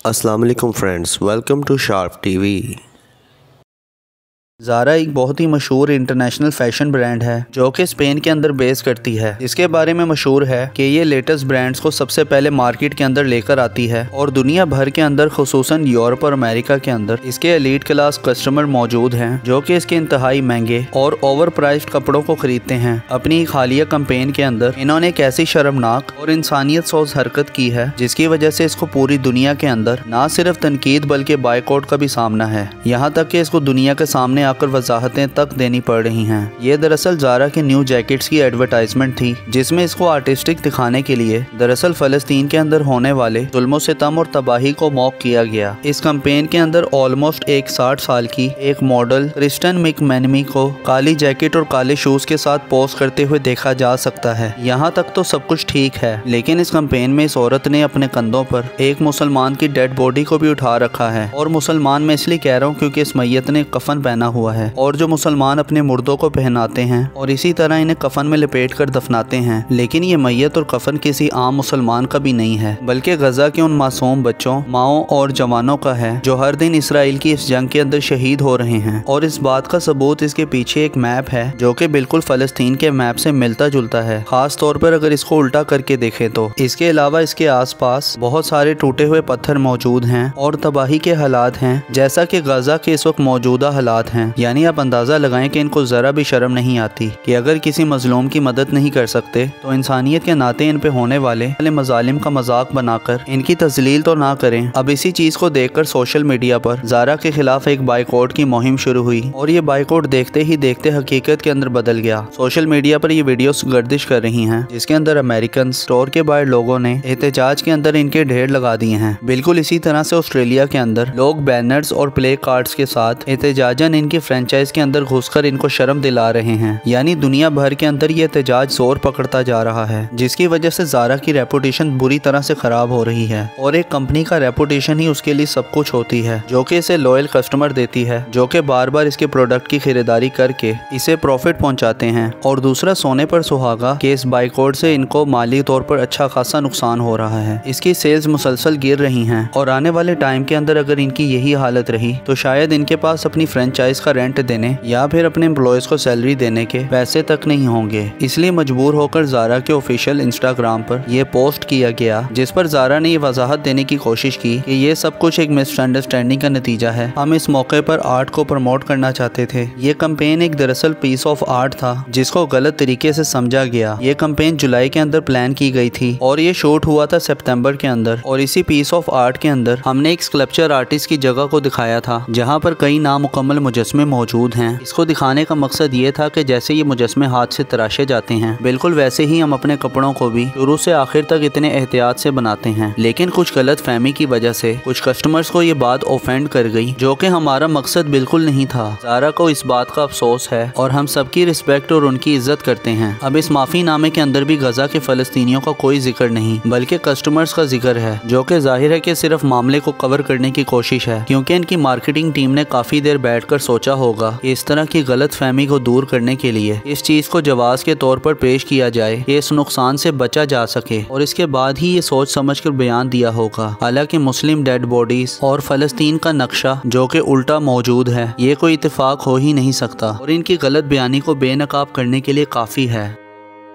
अस्सलाम वालेकुम friends, welcome to Sharp TV. ज़ारा एक बहुत ही मशहूर इंटरनेशनल फैशन ब्रांड है जो कि स्पेन के अंदर बेस करती है। इसके बारे में मशहूर है कि ये लेटेस्ट ब्रांड्स को सबसे पहले मार्केट के अंदर लेकर आती है और दुनिया भर के अंदर खुसूसन यूरोप और अमेरिका के अंदर इसके एलीट क्लास कस्टमर मौजूद हैं जो कि इसके इंतहाई महंगे और ओवर प्राइस्ड कपड़ों को खरीदते हैं। अपनी एक हालिया कैंपेन के अंदर इन्होंने एक ऐसी शर्मनाक और इंसानियत सोज हरकत की है जिसकी वजह से इसको पूरी दुनिया के अंदर न सिर्फ तनकीद बल्कि बायकॉट का भी सामना है। यहाँ तक कि इसको दुनिया के सामने आकर वजाहतें तक देनी पड़ रही हैं। ये दरअसल ज़ारा की न्यू जैकेट्स की एडवर्टाइजमेंट थी जिसमें इसको आर्टिस्टिक दिखाने के लिए दरअसल फ़लस्तीन के अंदर होने वाले जुल्मों सितम और तबाही को मौक किया गया। इस कैंपेन के अंदर ऑलमोस्ट एक 60 साल की एक मॉडल क्रिस्टन मैकमेनमी को काली जैकेट और काले शूज के साथ पोज करते हुए देखा जा सकता है। यहाँ तक तो सब कुछ ठीक है, लेकिन इस कैंपेन में इस औरत ने अपने कंधों पर एक मुसलमान की डेड बॉडी को भी उठा रखा है। और मुसलमान मैं इसलिए कह रहा हूँ क्योंकि इस मैयत ने कफन पहना हुआ है और जो मुसलमान अपने मुर्दों को पहनाते हैं और इसी तरह इन्हें कफन में लपेट कर दफनाते हैं, लेकिन ये मैयत और कफन किसी आम मुसलमान का भी नहीं है बल्कि गजा के उन मासूम बच्चों, माओं और जवानों का है जो हर दिन इसराइल की इस जंग के अंदर शहीद हो रहे हैं। और इस बात का सबूत इसके पीछे एक मैप है जो कि बिल्कुल फलस्तीन के मैप से मिलता जुलता है, खास तौर पर अगर इसको उल्टा करके देखें तो। इसके अलावा इसके आसपास बहुत सारे टूटे हुए पत्थर मौजूद हैं और तबाही के हालात हैं जैसा कि गजा के इस वक्त मौजूदा हालात हैं। यानी आप अंदाजा लगाएं कि इनको जरा भी शर्म नहीं आती कि अगर किसी मजलूम की मदद नहीं कर सकते तो इंसानियत के नाते इन पे होने वाले मजालिम का मजाक बनाकर इनकी तजलील तो ना करें। अब इसी चीज को देखकर सोशल मीडिया पर ज़ारा के खिलाफ एक बाइकआउट की मुहिम शुरू हुई और ये बाइकआउट देखते ही देखते हकीकत के अंदर बदल गया। सोशल मीडिया पर ये वीडियोस गर्दिश कर रही हैं जिसके अंदर अमेरिकन स्टोर के बाहर लोगों ने एहतजाज के अंदर इनके ढेर लगा दिए हैं। बिल्कुल इसी तरह से ऑस्ट्रेलिया के अंदर लोग बैनर्स और प्ले कार्ड्स के साथ एहतजाजन इनकी फ्रेंचाइज के अंदर घुसकर इनको शर्म दिला रहे हैं। यानी दुनिया भर के अंदर ये एहतजाज जोर पकड़ता जा रहा है जिसकी वजह से ज़ारा की रेपुटेशन बुरी तरह से खराब हो रही है। और एक कंपनी का रेपुटेशन ही उसके लिए सब कुछ होती है जो कि इसे लॉयल कस्टमर देती है जो कि बार बार इसके प्रोडक्ट की खरीदारी करके इसे प्रॉफिट पहुंचाते हैं। और दूसरा सोने पर सुहागा कि इस बाइकआउट से इनको माली तौर पर अच्छा खासा नुकसान हो रहा है। इसकी सेल्स मुसलसल गिर रही हैं और आने वाले टाइम के अंदर अगर इनकी यही हालत रही तो शायद इनके पास अपनी फ्रेंचाइज का रेंट देने या फिर अपने एम्प्लॉयज को सैलरी देने के पैसे तक नहीं होंगे। इसलिए मजबूर होकर ज़ारा के ऑफिशियल इंस्टाग्राम पर यह पोस्ट किया गया जिस पर ज़ारा ने ये वजाहत देने की कोशिश की कि ये सब कुछ एक मिसअंडरस्टैंडिंग का नतीजा है। हम इस मौके पर आर्ट को प्रमोट करना चाहते थे। ये कैंपेन एक दरअसल पीस ऑफ आर्ट था जिसको गलत तरीके से समझा गया। ये कैंपेन जुलाई के अंदर प्लान की गई थी और ये शूट हुआ था सितंबर के अंदर। और इसी पीस ऑफ आर्ट के अंदर हमने एक स्कल्पचर आर्टिस्ट की जगह को दिखाया था जहाँ पर कई नामुकम्मल मुजस्मे मौजूद हैं। इसको दिखाने का मकसद ये था कि जैसे ये मुजस्मे हाथ से तराशे जाते हैं बिल्कुल वैसे ही हम अपने कपड़ों को भी शुरू से आखिर तक इतने एहतियात से बनाते हैं। लेकिन कुछ गलत फहमी की वजह से कुछ कस्टमर्स को ये बात ऑफेंड कर गई जो कि हमारा मकसद बिल्कुल नहीं था। ज़ारा को इस बात का अफसोस है और हम सबकी रिस्पेक्ट और उनकी इज्जत करते हैं। अब इस माफी नामे के अंदर भी गजा के फलस्तीनियों का कोई जिक्र नहीं बल्कि कस्टमर्स का जिक्र है जो कि जाहिर है कि सिर्फ मामले को कवर करने की कोशिश है क्योंकि इनकी मार्केटिंग टीम ने काफी देर बैठकर सोचा होगा कि इस तरह की गलत फहमी को दूर करने के लिए इस चीज को जवाब के तौर पर पेश किया जाए कि इस नुकसान से बचा जा सके और इसके बाद ही ये सोच समझकर बयान दिया होगा। हालांकि मुस्लिम डेड बॉडीज और फलस्तीन का नक्शा जो कि उल्टा मौजूद है ये कोई इत्तेफाक हो ही नहीं सकता और इनकी गलत बयानी को बेनकाब करने के लिए काफी है।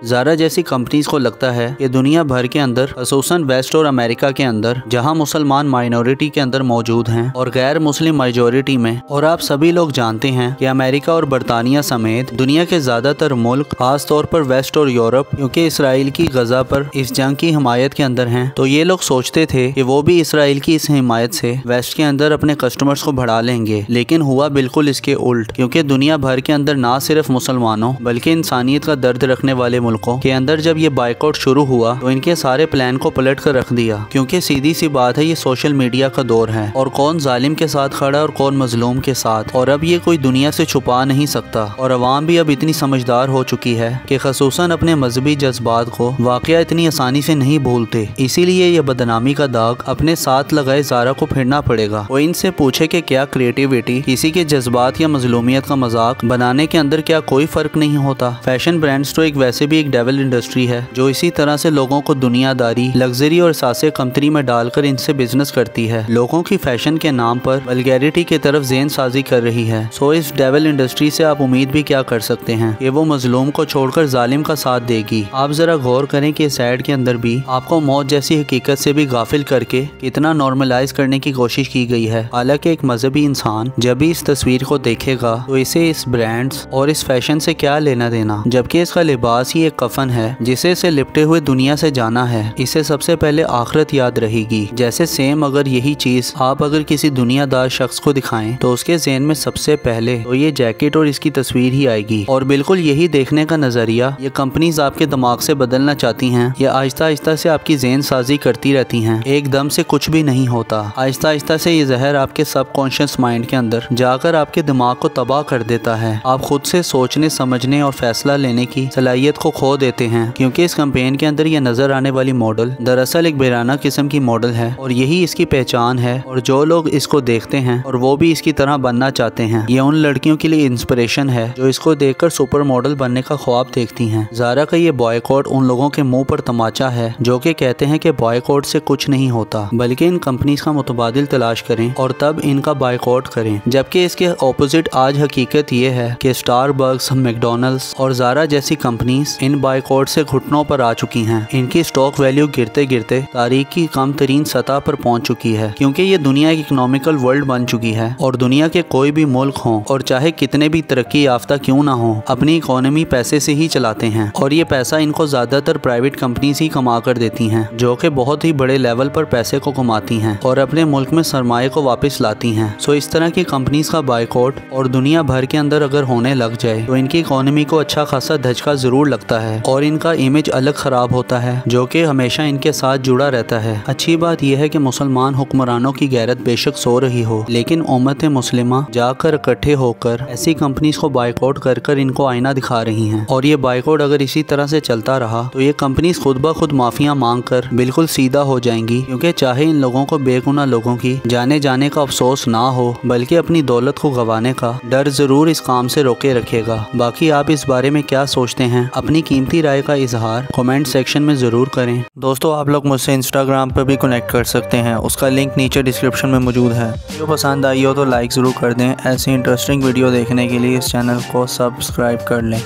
ज़ारा जैसी कंपनीज को लगता है कि दुनिया भर के अंदर खसूसन वेस्ट और अमेरिका के अंदर जहां मुसलमान माइनॉरिटी के अंदर मौजूद हैं और गैर मुस्लिम मेजॉरिटी में, और आप सभी लोग जानते हैं कि अमेरिका और बरतानिया समेत दुनिया के ज़्यादातर मुल्क खास तौर पर वेस्ट और यूरोप क्योंकि इसराइल की गजा पर इस जंग की हिमायत के अंदर हैं, तो ये लोग सोचते थे कि वो भी इसराइल की इस हिमायत से वेस्ट के अंदर अपने कस्टमर्स को बढ़ा लेंगे। लेकिन हुआ बिल्कुल इसके उल्ट क्योंकि दुनिया भर के अंदर ना सिर्फ मुसलमानों बल्कि इंसानियत का दर्द रखने वाले मुल्कों के अंदर जब ये बाइकआउट शुरू हुआ तो इनके सारे प्लान को पलट कर रख दिया क्योंकि सीधी सी बात है ये सोशल मीडिया का दौर है और कौन जालिम के साथ खड़ा और कौन मजलूम के साथ, और अब ये कोई दुनिया से छुपा नहीं सकता। और अवाम भी अब इतनी समझदार हो चुकी है कि खसूसन अपने मजहबी जज्बात को वाकया इतनी आसानी से नहीं भूलते। इसीलिए ये बदनामी का दाग अपने साथ लगाए ज़ारा को फिरना पड़ेगा। वो इनसे पूछे कि क्या क्रिएटिविटी किसी के जज्बात या मजलूमियत का मजाक बनाने के अंदर क्या कोई फर्क नहीं होता। फैशन ब्रांड्स तो एक वैसे भी एक डेविल इंडस्ट्री है जो इसी तरह से लोगों को दुनियादारी, लग्जरी और सासे कंपनी में डालकर इनसे बिजनेस करती है। लोगों की फैशन के नाम पर वल्गैरिटी की तरफ ज़ेन साजी कर रही है। सो इस डेविल इंडस्ट्री से आप उम्मीद भी क्या कर सकते हैं कि वो मजलूम को छोड़कर जालिम का साथ देगी। आप जरा गौर करें कि इस ऐड के अंदर भी आपको मौत जैसी हकीकत से भी गाफिल करके कितना नॉर्मलाइज करने की कोशिश की गई है। हालांकि एक मजहबी इंसान जब भी इस तस्वीर को देखेगा तो इसे इस ब्रांड्स और इस फैशन से क्या लेना देना, जबकि इसका लिबास ही एक कफन है जिसे इसे लिपटे हुए दुनिया से जाना है। इसे सबसे पहले आखिरत याद रहेगी। जैसे सेम अगर यही चीज आप अगर किसी दुनियादार शख्स को दिखाएं तो उसके ज़हन में सबसे पहले तो ये जैकेट और इसकी तस्वीर ही आएगी। और बिल्कुल यही देखने का नजरिया ये कंपनीज आपके दिमाग से बदलना चाहती हैं। ये आहिस्ता आहिस्ता से आपकी ज़हन साजी करती रहती हैं। एकदम से कुछ भी नहीं होता। आहिस्ता आहिस्ता से ये जहर आपके सबकॉन्शियस माइंड के अंदर जाकर आपके दिमाग को तबाह कर देता है। आप खुद से सोचने, समझने और फैसला लेने की सलाहियत को खो देते हैं, क्योंकि इस कैंपेन के अंदर ये नजर आने वाली मॉडल दरअसल एक बेराना किस्म की मॉडल है और यही इसकी पहचान है। और जो लोग इसको देखते हैं और वो भी इसकी तरह बनना चाहते हैं, ये उन लड़कियों के लिए इंस्पिरेशन है जो इसको देखकर सुपर मॉडल बनने का ख्वाब देखती हैं। ज़ारा का ये बॉयकॉट उन लोगों के मुंह पर तमाचा है जो कि कहते हैं कि बॉयकॉट से कुछ नहीं होता, बल्कि इन कंपनीज का मुतबादिल तलाश करें और तब इनका बॉयकॉट करें। जबकि इसके ऑपोजिट आज हकीकत ये है कि स्टारबक्स, मैकडॉनल्ड्स और ज़ारा जैसी कंपनीज इन बॉयकॉट से घुटनों पर आ चुकी हैं। इनकी स्टॉक वैल्यू गिरते गिरते तारीख की कम तरीन सतह पर पहुंच चुकी है, क्योंकि ये दुनिया एक इकोनॉमिकल वर्ल्ड बन चुकी है और दुनिया के कोई भी मुल्क हो और चाहे कितने भी तरक्की याफ्ता क्यों ना हो, अपनी इकोनॉमी पैसे से ही चलाते हैं। और ये पैसा इनको ज्यादातर प्राइवेट कंपनीज ही कमा कर देती हैं, जो कि बहुत ही बड़े लेवल पर पैसे को कमाती हैं और अपने मुल्क में सरमाए को वापस लाती हैं। सो इस तरह की कंपनीज का बाइकआउट और दुनिया भर के अंदर अगर होने लग जाए तो इनकी इकोनॉमी को अच्छा खासा धचका जरूर लगता है और इनका इमेज अलग खराब होता है, जो कि हमेशा इनके साथ जुड़ा रहता है। अच्छी बात यह है कि मुसलमान हुक्मरानों की गैरत बेशक सो रही हो, लेकिन उम्मत मुस्लिमा जाकर इकट्ठे होकर ऐसी कंपनीज को बाइकआउट कर कर इनको आईना दिखा रही हैं। और ये बाइकआउट अगर इसी तरह से चलता रहा तो ये कंपनीज खुद ब खुद माफिया मांग कर बिल्कुल सीधा हो जाएंगी, क्योंकि चाहे इन लोगों को बेगुनाह लोगों की जाने जाने का अफसोस ना हो, बल्कि अपनी दौलत को गंवाने का डर जरूर इस काम से रोके रखेगा। बाकी आप इस बारे में क्या सोचते हैं, अपनी कीमती राय का इजहार कमेंट सेक्शन में जरूर करें। दोस्तों, आप लोग मुझसे इंस्टाग्राम पर भी कनेक्ट कर सकते हैं, उसका लिंक नीचे डिस्क्रिप्शन में मौजूद है। वीडियो पसंद आई हो तो लाइक ज़रूर कर दें। ऐसी इंटरेस्टिंग वीडियो देखने के लिए इस चैनल को सब्सक्राइब कर लें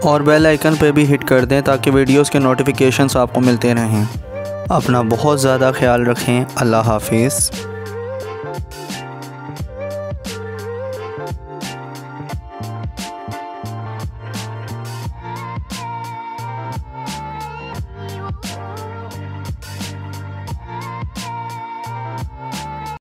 और बेल आइकन पर भी हिट कर दें ताकि वीडियोस के नोटिफिकेशंस आपको मिलते रहें। अपना बहुत ज़्यादा ख्याल रखें। अल्लाह हाफिज़।